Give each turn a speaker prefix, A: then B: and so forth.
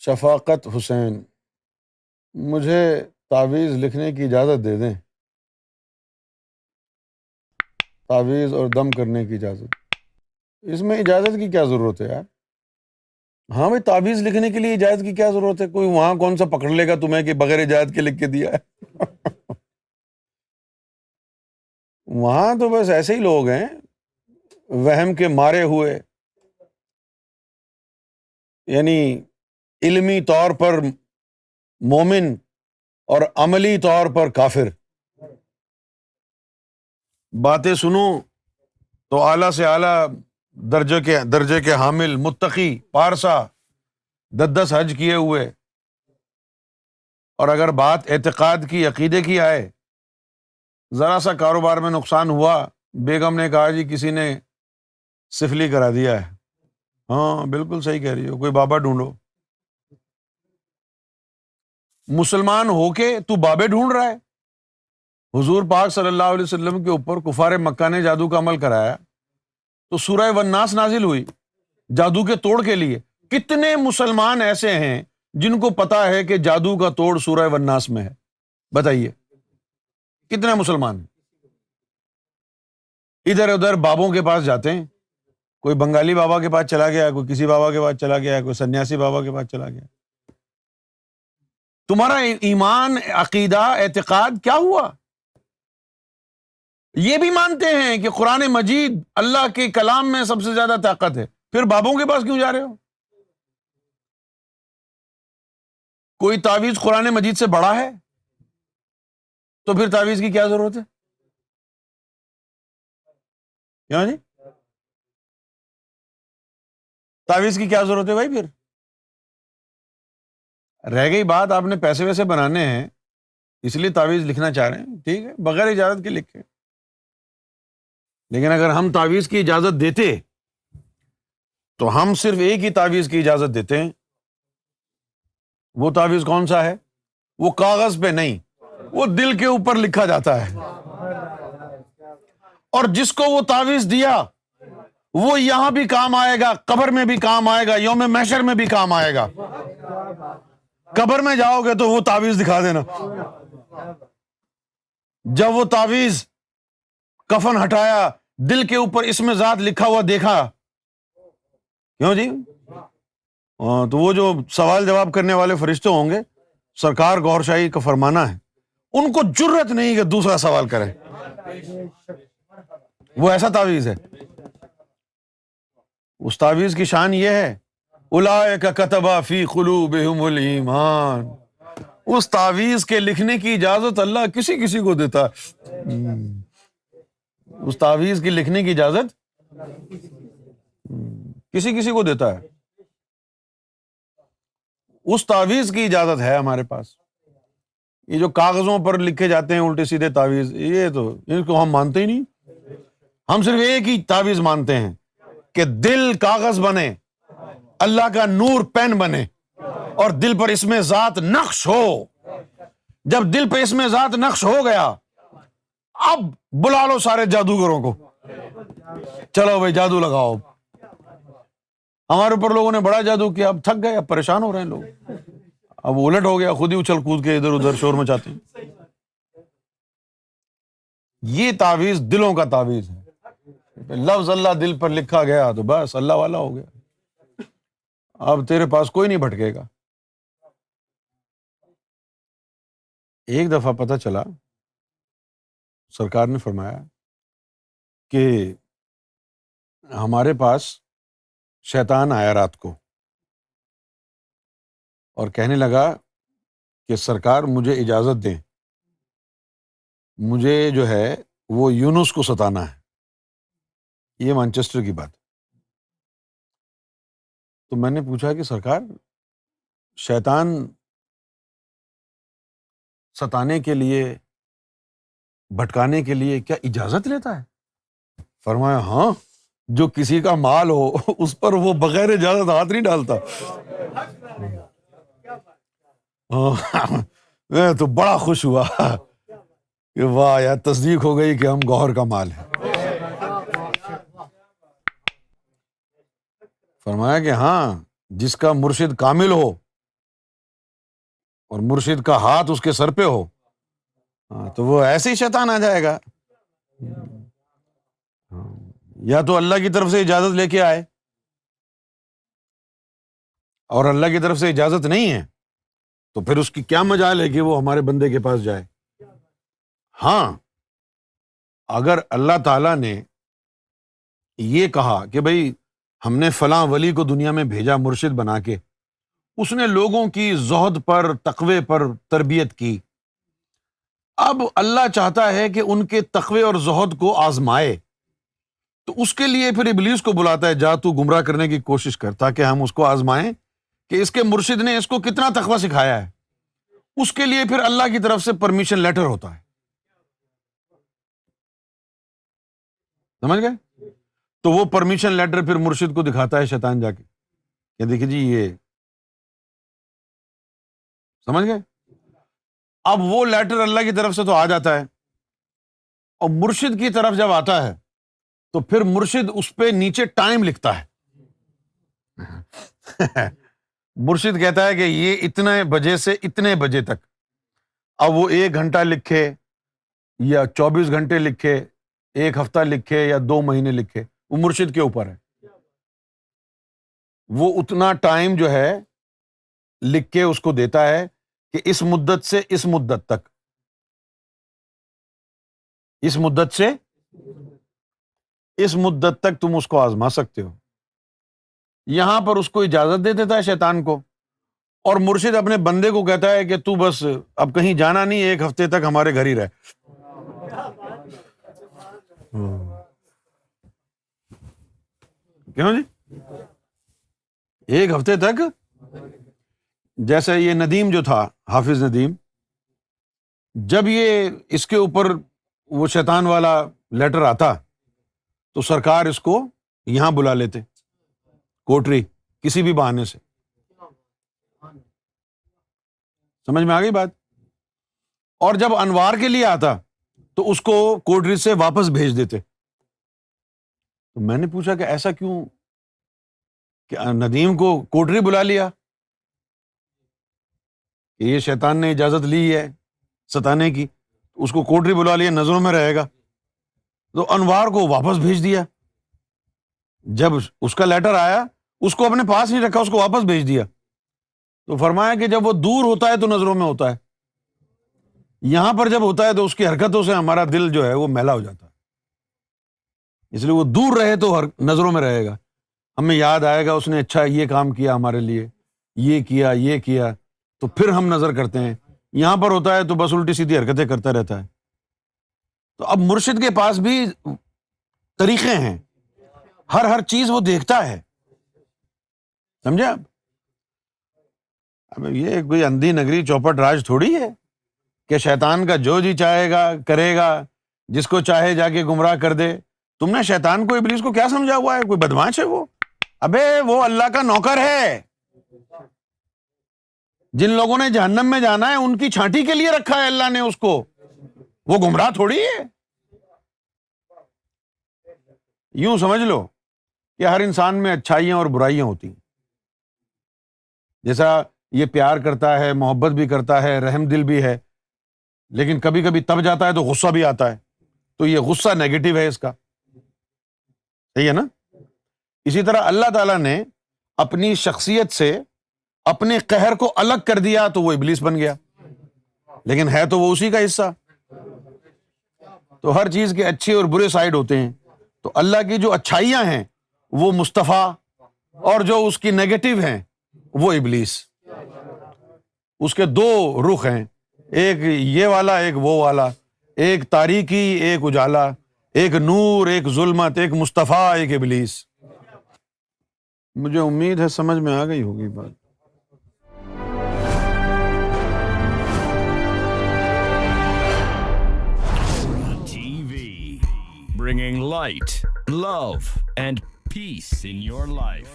A: شفاقت حسین، مجھے تعویذ لکھنے کی اجازت دے دیں، تعویذ اور دم کرنے کی اجازت۔ اس میں اجازت کی کیا ضرورت ہے یار؟ ہاں بھائی، تعویذ لکھنے کے لیے اجازت کی کیا ضرورت ہے؟ کوئی وہاں کون سا پکڑ لے گا تمہیں کہ بغیر اجازت کے لکھ کے دیا ہے؟ وہاں تو بس ایسے ہی لوگ ہیں، وہم کے مارے ہوئے، یعنی علمی طور پر مومن اور عملی طور پر کافر۔ باتیں سنو تو اعلیٰ سے اعلیٰ درجے کے حامل، متقی، پارسا، 10 حج کیے ہوئے، اور اگر بات اعتقاد کی، عقیدے کی آئے، ذرا سا کاروبار میں نقصان ہوا، بیگم نے کہا جی کسی نے سفلی کرا دیا ہے۔ ہاں بالکل صحیح کہہ رہی ہو، کوئی بابا ڈھونڈو۔ مسلمان ہو کے تو بابے ڈھونڈ رہا ہے؟ حضور پاک صلی اللہ علیہ وسلم کے اوپر کفار مکہ نے جادو کا عمل کرایا تو سورہ والناس نازل ہوئی جادو کے توڑ کے لیے۔ کتنے مسلمان ایسے ہیں جن کو پتا ہے کہ جادو کا توڑ سورہ والناس میں ہے؟ بتائیے کتنے مسلمان ادھر ادھر بابوں کے پاس جاتے ہیں، کوئی بنگالی بابا کے پاس چلا گیا، کوئی کسی بابا کے پاس چلا گیا، کوئی سنیاسی بابا کے پاس چلا گیا۔ تمہارا ایمان، عقیدہ، اعتقاد کیا ہوا؟ یہ بھی مانتے ہیں کہ قرآن مجید اللہ کے کلام میں سب سے زیادہ طاقت ہے، پھر بابوں کے پاس کیوں جا رہے ہو؟ کوئی تعویذ قرآن مجید سے بڑا ہے تو پھر تعویذ کی کیا ضرورت ہے؟ کیوں جی؟ تعویذ کی کیا ضرورت ہے بھائی؟ پھر رہ گئی بات آپ نے پیسے ویسے بنانے ہیں اس لیے تعویذ لکھنا چاہ رہے ہیں، ٹھیک ہے، بغیر اجازت کے لکھیں، لیکن اگر ہم تعویذ کی اجازت دیتے تو ہم صرف ایک ہی تعویذ کی اجازت دیتے ہیں۔ وہ تعویذ کون سا ہے؟ وہ کاغذ پہ نہیں، وہ دل کے اوپر لکھا جاتا ہے، اور جس کو وہ تعویذ دیا وہ یہاں بھی کام آئے گا، قبر میں بھی کام آئے گا، یوم محشر میں بھی کام آئے گا۔ قبر میں جاؤ گے تو وہ تعویذ دکھا دینا۔ جب وہ تعویذ کفن ہٹایا، دل کے اوپر اسم ذات لکھا ہوا دیکھا، کیوں جی؟ تو وہ جو سوال جواب کرنے والے فرشتے ہوں گے، سرکار گور شاہی کا فرمانا ہے، ان کو جرت نہیں کہ دوسرا سوال کریں۔ وہ ایسا تعویذ ہے۔ اس تعویذ کی شان یہ ہے، اولئک کتب فی قلوبہم الایمان۔ اس تعویذ کے لکھنے کی اجازت اللہ کسی کسی کو دیتا ہے۔ اس تعویذ کی لکھنے کی اجازت کسی کسی کو دیتا ہے۔ اس تعویذ کی اجازت ہے ہمارے پاس۔ یہ جو کاغذوں پر لکھے جاتے ہیں الٹے سیدھے تعویذ، یہ تو ان کو ہم مانتے ہی نہیں۔ ہم صرف ایک ہی تعویذ مانتے ہیں کہ دل کاغذ بنے، اللہ کا نور پین بنے، اور دل پر اسم ذات نقش ہو۔ جب دل پہ اسم ذات نقش ہو گیا، اب بلا لو سارے جادوگروں کو، چلو بھائی جادو لگاؤ۔ ہمارے اوپر لوگوں نے بڑا جادو کیا، اب تھک گئے، اب پریشان ہو رہے ہیں لوگ، اب الٹ ہو گیا، خود ہی اچھل کود کے ادھر ادھر شور مچاتے ہیں۔ یہ تعویذ دلوں کا تعویذ ہے۔ لفظ اللہ دل پر لکھا گیا تو بس اللہ والا ہو گیا، اب تیرے پاس کوئی نہیں بھٹکے گا۔ ایک دفعہ پتہ چلا، سرکار نے فرمایا کہ ہمارے پاس شیطان آیا رات کو اور کہنے لگا کہ سرکار مجھے اجازت دیں، مجھے جو ہے وہ یونس کو ستانا ہے۔ یہ مانچسٹر کی بات۔ تو میں نے پوچھا کہ سرکار شیطان ستانے کے لیے، بھٹکانے کے لیے کیا اجازت لیتا ہے؟ فرمایا ہاں، جو کسی کا مال ہو اس پر وہ بغیر اجازت ہاتھ نہیں ڈالتا۔ میں تو بڑا خوش ہوا کہ واہ یار، تصدیق ہو گئی کہ ہم گوہر کا مال ہے۔ فرمایا کہ ہاں، جس کا مرشد کامل ہو اور مرشد کا ہاتھ اس کے سر پہ ہو تو وہ ایسے ہی شیطان آ جائے گا. یا تو اللہ کی طرف سے اجازت لے کے آئے, اور اللہ کی طرف سے اجازت نہیں ہے تو پھر اس کی کیا مجال ہے کہ وہ ہمارے بندے کے پاس جائے. ہاں اگر اللہ تعالیٰ نے یہ کہا کہ بھئی ہم نے فلاں ولی کو دنیا میں بھیجا مرشد بنا کے, اس نے لوگوں کی زہد پر تقوی پر تربیت کی, اب اللہ چاہتا ہے کہ ان کے تقوی اور زہد کو آزمائے, تو اس کے لیے پھر ابلیس کو بلاتا ہے, جا تو گمراہ کرنے کی کوشش کر تاکہ ہم اس کو آزمائیں کہ اس کے مرشد نے اس کو کتنا تقوی سکھایا ہے. اس کے لیے پھر اللہ کی طرف سے پرمیشن لیٹر ہوتا ہے, سمجھ گئے؟ تو وہ پرمیشن لیٹر پھر مرشد کو دکھاتا ہے شیطان جا کے کہ دیکھیں جی یہ, سمجھ گئے؟ اب وہ لیٹر اللہ کی طرف سے تو آ جاتا ہے, اور مرشد کی طرف جب آتا ہے تو پھر مرشد اس پہ نیچے ٹائم لکھتا ہے. مرشد کہتا ہے کہ یہ اتنے بجے سے اتنے بجے تک, اب وہ 1 گھنٹہ لکھے یا 24 گھنٹے لکھے, 1 ہفتہ لکھے یا 2 مہینے لکھے, وہ مرشد کے اوپر ہے. وہ اتنا ٹائم جو ہے لکھ کے اس کو دیتا ہے کہ اس مدت سے اس مدت تک, اس مدت سے اس مدت تک تم اس کو آزما سکتے ہو. یہاں پر اس کو اجازت دے دیتا ہے شیطان کو, اور مرشد اپنے بندے کو کہتا ہے کہ تو بس اب کہیں جانا نہیں, 1 ہفتے تک ہمارے گھر ہی رہ. کیوں جی 1 ہفتے تک؟ جیسے یہ ندیم جو تھا, حافظ ندیم, جب یہ اس کے اوپر وہ شیطان والا لیٹر آتا تو سرکار اس کو یہاں بلا لیتے, کوٹری, کسی بھی بہانے سے. سمجھ میں آ گئی بات؟ اور جب انوار کے لیے آتا تو اس کو کوٹری سے واپس بھیج دیتے. تو میں نے پوچھا کہ ایسا کیوں کہ ندیم کو کوٹری بلا لیا, کہ یہ شیطان نے اجازت لی ہے ستانے کی, اس کو کوٹری بلا لیا, نظروں میں رہے گا, تو انوار کو واپس بھیج دیا. جب اس کا لیٹر آیا اس کو اپنے پاس نہیں رکھا, اس کو واپس بھیج دیا. تو فرمایا کہ جب وہ دور ہوتا ہے تو نظروں میں ہوتا ہے, یہاں پر جب ہوتا ہے تو اس کی حرکتوں سے ہمارا دل جو ہے وہ میلا ہو جاتا ہے. اس لیے وہ دور رہے تو نظروں میں رہے گا, ہمیں یاد آئے گا اس نے اچھا یہ کام کیا ہمارے لیے, یہ کیا, تو پھر ہم نظر کرتے ہیں. یہاں پر ہوتا ہے تو بس الٹی سیدھی حرکتیں کرتا رہتا ہے. تو اب مرشد کے پاس بھی طریقے ہیں, ہر چیز وہ دیکھتا ہے, سمجھے آپ؟ اب یہ کوئی اندھی نگری چوپٹ راج تھوڑی ہے کہ شیطان کا جو جی چاہے گا کرے گا, جس کو چاہے جا کے گمراہ کر دے. تم نے شیطان کو, ابلیس کو کیا سمجھا ہوا ہے؟ کوئی بدمعاش ہے وہ؟ ابے وہ اللہ کا نوکر ہے. جن لوگوں نے جہنم میں جانا ہے ان کی چھانٹی کے لیے رکھا ہے اللہ نے اس کو, وہ گمراہ تھوڑی ہے. یوں سمجھ لو کہ ہر انسان میں اچھائیاں اور برائیاں ہوتی ہیں. جیسا یہ پیار کرتا ہے, محبت بھی کرتا ہے, رحم دل بھی ہے, لیکن کبھی کبھی تب جاتا ہے تو غصہ بھی آتا ہے, تو یہ غصہ نیگیٹو ہے اس کا, صحیح ہے نا؟ اسی طرح اللہ تعالیٰ نے اپنی شخصیت سے اپنے قہر کو الگ کر دیا تو وہ ابلیس بن گیا, لیکن ہے تو وہ اسی کا حصہ. تو ہر چیز کے اچھے اور برے سائڈ ہوتے ہیں. تو اللہ کی جو اچھائیاں ہیں وہ مصطفیٰ, اور جو اس کی نیگیٹو ہیں وہ ابلیس. اس کے 2 رخ ہیں, ایک یہ والا ایک وہ والا, ایک تاریکی ایک اجالا, ایک نور ایک ظلمت, ایک مصطفیٰ ایک ابلیس. مجھے امید ہے سمجھ میں آ گئی ہوگی بات.
B: TV, bringing light, love, and peace in your life.